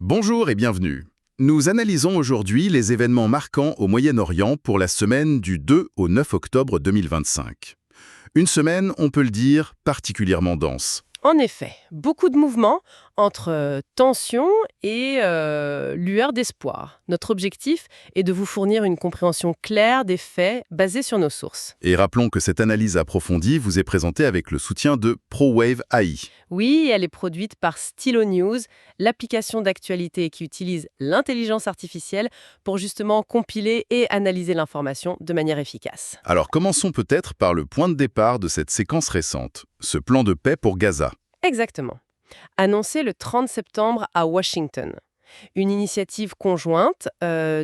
Bonjour et bienvenue. Nous analysons aujourd'hui les événements marquants au Moyen-Orient pour la semaine du 2 au 9 octobre 2025. Une semaine, on peut le dire, particulièrement dense. En effet, beaucoup de mouvements entre tension et lueur d'espoir. Notre objectif est de vous fournir une compréhension claire des faits basée sur nos sources. Et rappelons que cette analyse approfondie vous est présentée avec le soutien de ProWave AI. Oui, elle est produite par Stylo News, l'application d'actualité qui utilise l'intelligence artificielle pour justement compiler et analyser l'information de manière efficace. Alors commençons peut-être par le point de départ de cette séquence récente, ce plan de paix pour Gaza. Exactement. Annoncé le 30 septembre à Washington. Une initiative conjointe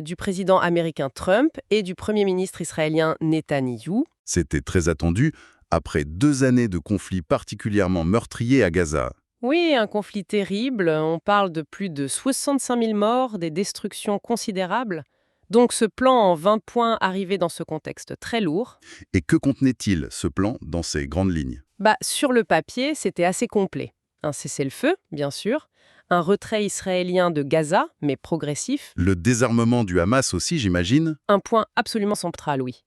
du président américain Trump et du Premier ministre israélien Netanyahou. C'était très attendu après 2 années de conflits particulièrement meurtriers à Gaza. Oui, un conflit terrible. On parle de plus de 65 000 morts, des destructions considérables. Donc ce plan en 20 points arrivait dans ce contexte très lourd. Et que contenait-il, ce plan, dans ses grandes lignes? Sur le papier, c'était assez complet. Un cessez-le-feu, bien sûr, un retrait israélien de Gaza, mais progressif, Le désarmement du Hamas aussi, j'imagine? un point absolument central, oui.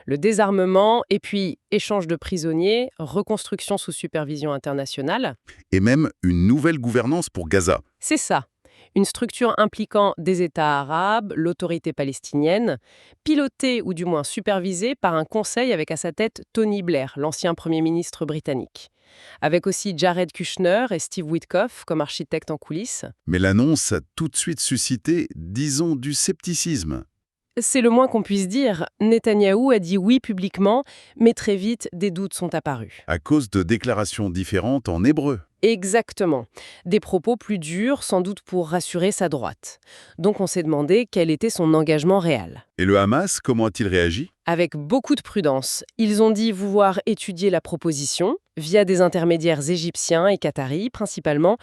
Le désarmement et puis échange de prisonniers, reconstruction sous supervision internationale. Et même une nouvelle gouvernance pour Gaza. C'est ça. Une structure impliquant des États arabes, l'autorité palestinienne, pilotée ou du moins supervisée par un conseil avec à sa tête Tony Blair, l'ancien Premier ministre britannique. Avec aussi Jared Kushner et Steve Witkoff comme architectes en coulisses. Mais l'annonce a tout de suite suscité, disons, du scepticisme. C'est le moins qu'on puisse dire. Netanyahou a dit oui publiquement, mais très vite, des doutes sont apparus. À cause de déclarations différentes en hébreu. Exactement. Des propos plus durs, sans doute pour rassurer sa droite. Donc on s'est demandé quel était son engagement réel. Et le Hamas, comment a-t-il réagi? Avec beaucoup de prudence, ils ont dit vouloir étudier la proposition, via des intermédiaires égyptiens et qataris principalement,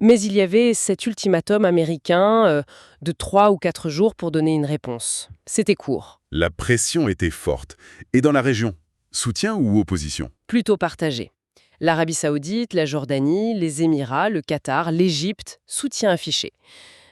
mais il y avait cet ultimatum américain de 3 ou 4 jours pour donner une réponse. C'était court, La pression était forte. Et dans la région, soutien ou opposition? plutôt partagé. L'Arabie saoudite, la Jordanie, les Émirats, le Qatar, l'Égypte, soutien affiché.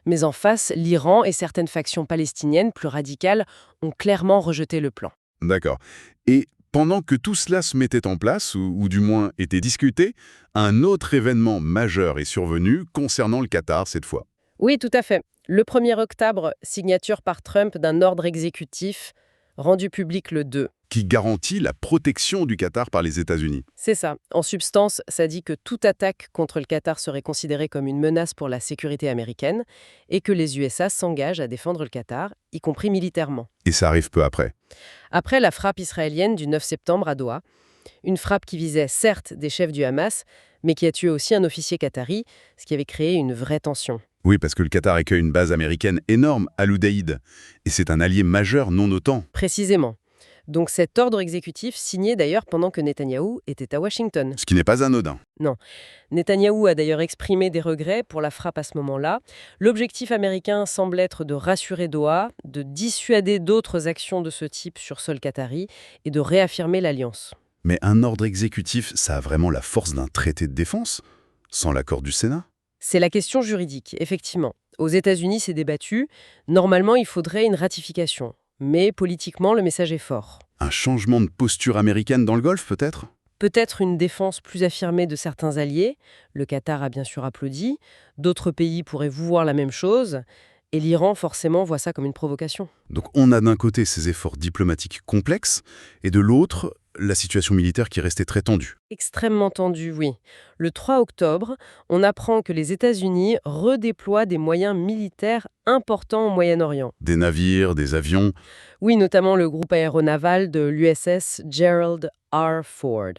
Mais en face, l'Iran et certaines factions palestiniennes plus radicales ont clairement rejeté le plan. D'accord. Et pendant que tout cela se mettait en place, ou du moins était discuté, un autre événement majeur est survenu concernant le Qatar cette fois. Oui, tout à fait. Le 1er octobre, signature par Trump d'un ordre exécutif rendu public le 2. Qui garantit la protection du Qatar par les États-Unis. C'est ça. En substance, ça dit que toute attaque contre le Qatar serait considérée comme une menace pour la sécurité américaine et que les USA s'engagent à défendre le Qatar, y compris militairement. Et ça arrive peu après. Après la frappe israélienne du 9 septembre à Doha, une frappe qui visait certes des chefs du Hamas, mais qui a tué aussi un officier qatari, ce qui avait créé une vraie tension. Oui, parce que le Qatar accueille une base américaine énorme à l'Udeid. Et c'est un allié majeur non OTAN. Précisément. Donc cet ordre exécutif signé d'ailleurs pendant que Netanyahou était à Washington. Ce qui n'est pas anodin. Netanyahou a d'ailleurs exprimé des regrets pour la frappe à ce moment-là. L'objectif américain semble être de rassurer Doha, de dissuader d'autres actions de ce type sur sol qatari et de réaffirmer l'alliance. Mais un ordre exécutif, ça a vraiment la force d'un traité de défense? Sans l'accord du Sénat? C'est la question juridique, effectivement. Aux États-Unis, c'est débattu. Normalement, il faudrait une ratification. Mais politiquement, le message est fort. Un changement de posture américaine dans le Golfe, peut-être? Peut-être une défense plus affirmée de certains alliés. Le Qatar a bien sûr applaudi. D'autres pays pourraient vouloir la même chose. Et l'Iran, forcément, voit ça comme une provocation. Donc on a d'un côté ces efforts diplomatiques complexes, et de l'autre, la situation militaire qui restait très tendue. Extrêmement tendu, oui. Le 3 octobre, on apprend que les États-Unis redéploient des moyens militaires importants au Moyen-Orient. Des navires, des avions, Oui, notamment le groupe aéronaval de l'USS Gerald R. Ford.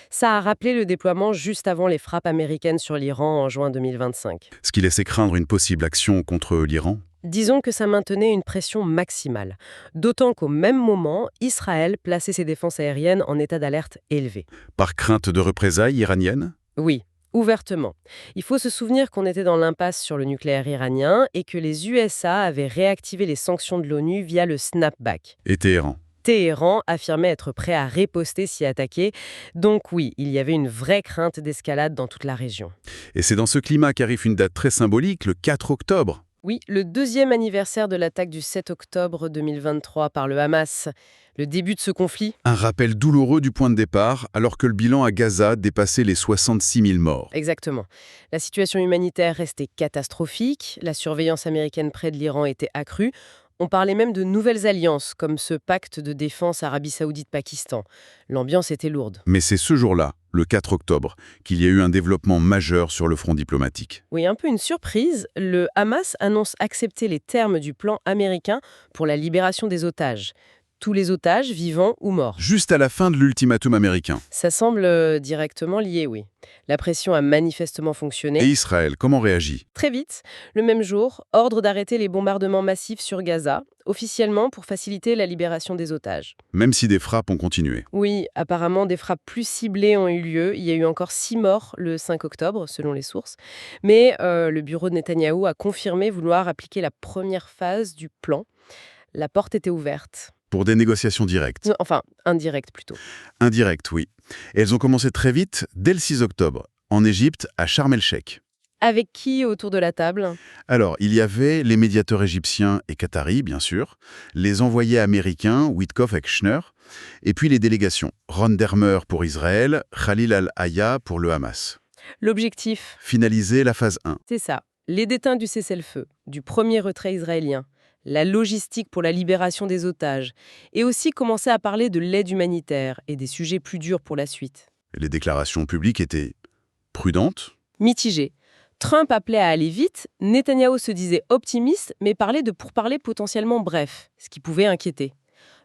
Ça a rappelé le déploiement juste avant les frappes américaines sur l'Iran en juin 2025. ce qui laissait craindre une possible action contre l'Iran. Disons que ça maintenait une pression maximale. D'autant qu'au même moment, Israël plaçait ses défenses aériennes en état d'alerte élevé. Par crainte de représailles iraniennes? Oui, ouvertement. Il faut se souvenir qu'on était dans l'impasse sur le nucléaire iranien et que les USA avaient réactivé les sanctions de l'ONU via le snapback. Et Téhéran. Téhéran affirmait être prêt à riposter s'y attaquer. Donc oui, il y avait une vraie crainte d'escalade dans toute la région. Et c'est dans ce climat qu'arrive une date très symbolique, le 4 octobre. Oui, le deuxième anniversaire de l'attaque du 7 octobre 2023 par le Hamas, le début de ce conflit. Un rappel douloureux du point de départ, alors que le bilan à Gaza dépassait les 66 000 morts. Exactement. La situation humanitaire restait catastrophique, la surveillance américaine près de l'Iran était accrue. On parlait même de nouvelles alliances, comme ce pacte de défense Arabie Saoudite-Pakistan. L'ambiance était lourde. Mais c'est ce jour-là, le 4 octobre, qu'il y a eu un développement majeur sur le front diplomatique. Oui, un peu une surprise, le Hamas annonce accepter les termes du plan américain pour la libération des otages. Tous les otages, vivants ou morts. Juste à la fin de l'ultimatum américain. Ça semble directement lié, oui. La pression a manifestement fonctionné. Et Israël, comment réagit? Très vite, le même jour, ordre d'arrêter les bombardements massifs sur Gaza, officiellement pour faciliter la libération des otages. Même si des frappes ont continué. Oui, apparemment, des frappes plus ciblées ont eu lieu. Il y a eu encore 6 morts le 5 octobre, selon les sources. Mais le bureau de Netanyahou a confirmé vouloir appliquer la première phase du plan. La porte était ouverte. Pour des négociations directes. Enfin, indirecte plutôt. Indirectes, oui. Et elles ont commencé très vite, dès le 6 octobre, en Égypte, à Sharm el-Sheikh. Avec qui autour de la table? Alors, il y avait les médiateurs égyptiens et qataris, bien sûr, les envoyés américains, Witkoff et Kshner, et puis les délégations, Ron Dermer pour Israël, Khalil al-Hayya pour le Hamas. L'objectif, Finaliser la phase 1. c'est ça. Les déteints du cessez-le-feu, du premier retrait israélien, la logistique pour la libération des otages, et aussi commencer à parler de l'aide humanitaire et des sujets plus durs pour la suite. Les déclarations publiques étaient prudentes. Mitigé. Trump appelait à aller vite, Netanyahou se disait optimiste, mais parlait de pourparlers potentiellement brefs, ce qui pouvait inquiéter.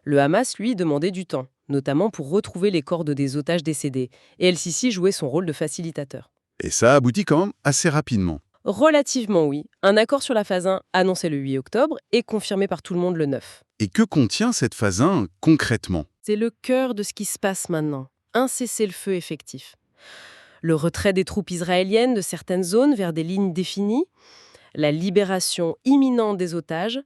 Le Hamas, lui, demandait du temps, notamment pour retrouver les corps de des otages décédés, et El-Sisi jouait son rôle de facilitateur. Et ça aboutit quand même assez rapidement. Relativement oui. Un accord sur la phase 1 annoncé le 8 octobre et confirmé par tout le monde le 9. Et que contient cette phase 1 concrètement? C'est le cœur de ce qui se passe maintenant. Un cessez-le-feu effectif. Le retrait des troupes israéliennes de certaines zones vers des lignes définies, la libération imminente des otages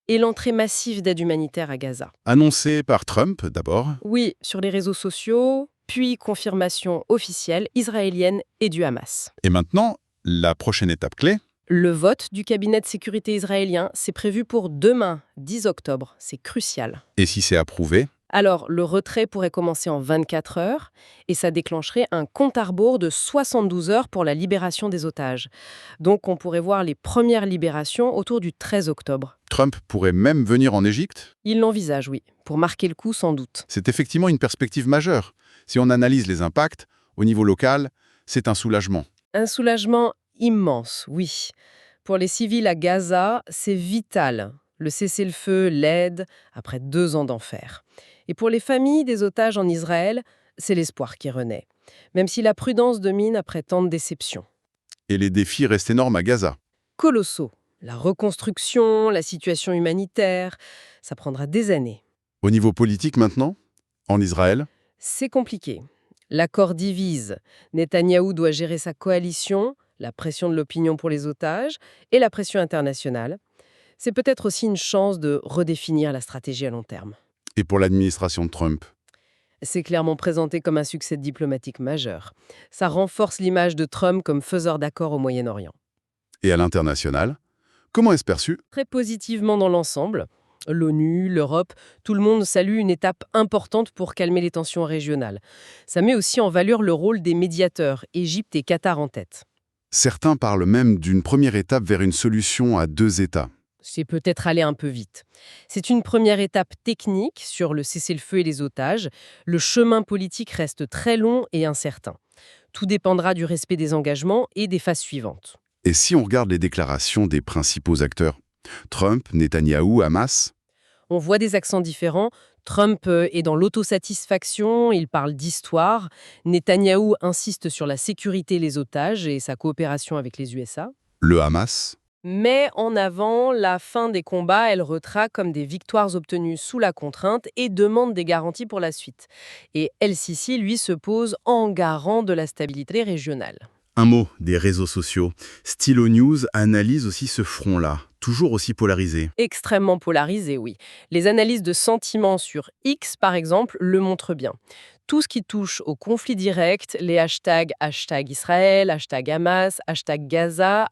et l'entrée massive d'aide humanitaire à Gaza. Annoncé par Trump, d'abord. Oui, sur les réseaux sociaux, puis confirmation officielle israélienne et du Hamas. Et maintenant, la prochaine étape clé? Le vote du cabinet de sécurité israélien, c'est prévu pour demain, 10 octobre. C'est crucial. Et si c'est approuvé? Alors, le retrait pourrait commencer en 24 heures et ça déclencherait un compte à rebours de 72 heures pour la libération des otages. Donc, on pourrait voir les premières libérations autour du 13 octobre. Trump pourrait même venir en Égypte? Il l'envisage, oui, pour marquer le coup sans doute. C'est effectivement une perspective majeure. Si on analyse les impacts, au niveau local, c'est un soulagement. Un soulagement immense, oui. Pour les civils à Gaza, c'est vital. Le cessez-le-feu l'aide après 2 ans d'enfer. Et pour les familles des otages en Israël, c'est l'espoir qui renaît. Même si la prudence domine après tant de déceptions. Et les défis restent énormes à Gaza. Colossaux. La reconstruction, la situation humanitaire, ça prendra des années. Au niveau politique maintenant, en Israël, C'est compliqué. L'accord divise. Netanyahou doit gérer sa coalition, la pression de l'opinion pour les otages et la pression internationale. C'est peut-être aussi une chance de redéfinir la stratégie à long terme. et pour l'administration de Trump. C'est clairement présenté comme un succès diplomatique majeur. Ça renforce l'image de Trump comme faiseur d'accords au Moyen-Orient. Et à l'international, comment est-ce perçu? Très positivement dans l'ensemble. L'ONU, l'Europe, tout le monde salue une étape importante pour calmer les tensions régionales. Ça met aussi en valeur le rôle des médiateurs, Égypte et Qatar en tête. Certains parlent même d'une première étape vers une solution à 2 États. C'est peut-être aller un peu vite. C'est une première étape technique sur le cessez-le-feu et les otages. Le chemin politique reste très long et incertain. Tout dépendra du respect des engagements et des phases suivantes. Et si on regarde les déclarations des principaux acteurs, Trump, Netanyahou, Hamas, On voit des accents différents. Trump est dans l'autosatisfaction, il parle d'histoire. Netanyahou insiste sur la sécurité et les otages et sa coopération avec les USA. le Hamas, Met en avant la fin des combats, elle retraque comme des victoires obtenues sous la contrainte et demande des garanties pour la suite. Et El-Sisi, lui, se pose en garant de la stabilité régionale. un mot des réseaux sociaux. Stylo News analyse aussi ce front-là. toujours aussi polarisé. Extrêmement polarisé, oui. Les analyses de sentiments sur X, par exemple, le montrent bien. Tout ce qui touche au conflit direct, les hashtags #Israël, #Hamas, #Gaza,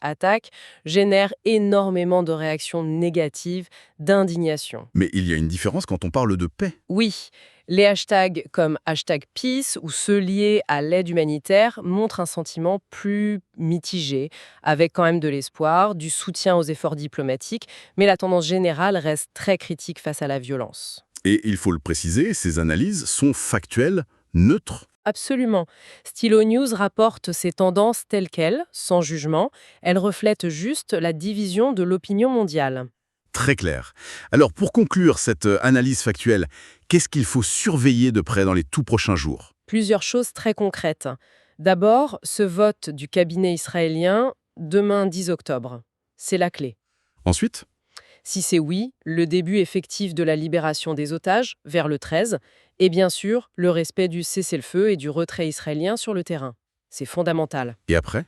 #attaque, génèrent énormément de réactions négatives, d'indignation. Mais il y a une différence quand on parle de paix. Oui, les hashtags comme #Peace ou ceux liés à l'aide humanitaire montrent un sentiment plus mitigé, avec quand même de l'espoir, du soutien aux efforts diplomatiques, mais la tendance générale reste très critique face à la violence. Et il faut le préciser, ces analyses sont factuelles, neutres. Absolument. Stylo News rapporte ces tendances telles quelles, sans jugement. Elles reflètent juste la division de l'opinion mondiale. Très clair. Alors, pour conclure cette analyse factuelle, qu'est-ce qu'il faut surveiller de près dans les tout prochains jours? Plusieurs choses très concrètes. D'abord, ce vote du cabinet israélien demain 10 octobre. C'est la clé. Ensuite, Si c'est oui, le début effectif de la libération des otages, vers le 13, et bien sûr, le respect du cessez-le-feu et du retrait israélien sur le terrain. C'est fondamental. et après?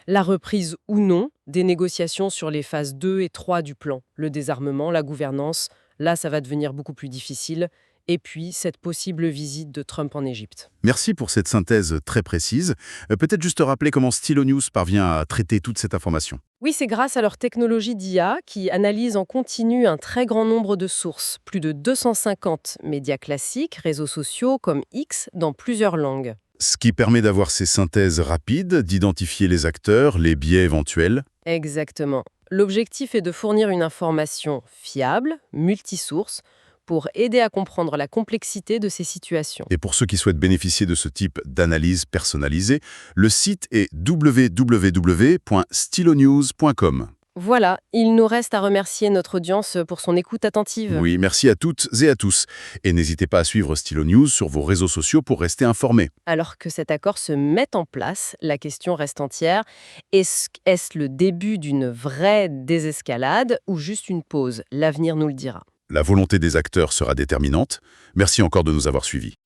La reprise ou non des négociations sur les phases 2 et 3 du plan, le désarmement, la gouvernance, là ça va devenir beaucoup plus difficile, et puis cette possible visite de Trump en Égypte. Merci pour cette synthèse très précise. Peut-être juste rappeler comment Stylo News parvient à traiter toute cette information. Oui, c'est grâce à leur technologie d'IA qui analyse en continu un très grand nombre de sources, plus de 250 médias classiques, réseaux sociaux comme X, dans plusieurs langues. Ce qui permet d'avoir ces synthèses rapides, d'identifier les acteurs, les biais éventuels. Exactement. L'objectif est de fournir une information fiable, multisource, pour aider à comprendre la complexité de ces situations. Et pour ceux qui souhaitent bénéficier de ce type d'analyse personnalisée, le site est www.stylonews.com. Voilà, il nous reste à remercier notre audience pour son écoute attentive. Oui, merci à toutes et à tous. Et n'hésitez pas à suivre Stylo News sur vos réseaux sociaux pour rester informés. Alors que cet accord se mette en place, la question reste entière. Est-ce le début d'une vraie désescalade ou juste une pause? L'avenir nous le dira. La volonté des acteurs sera déterminante. Merci encore de nous avoir suivis.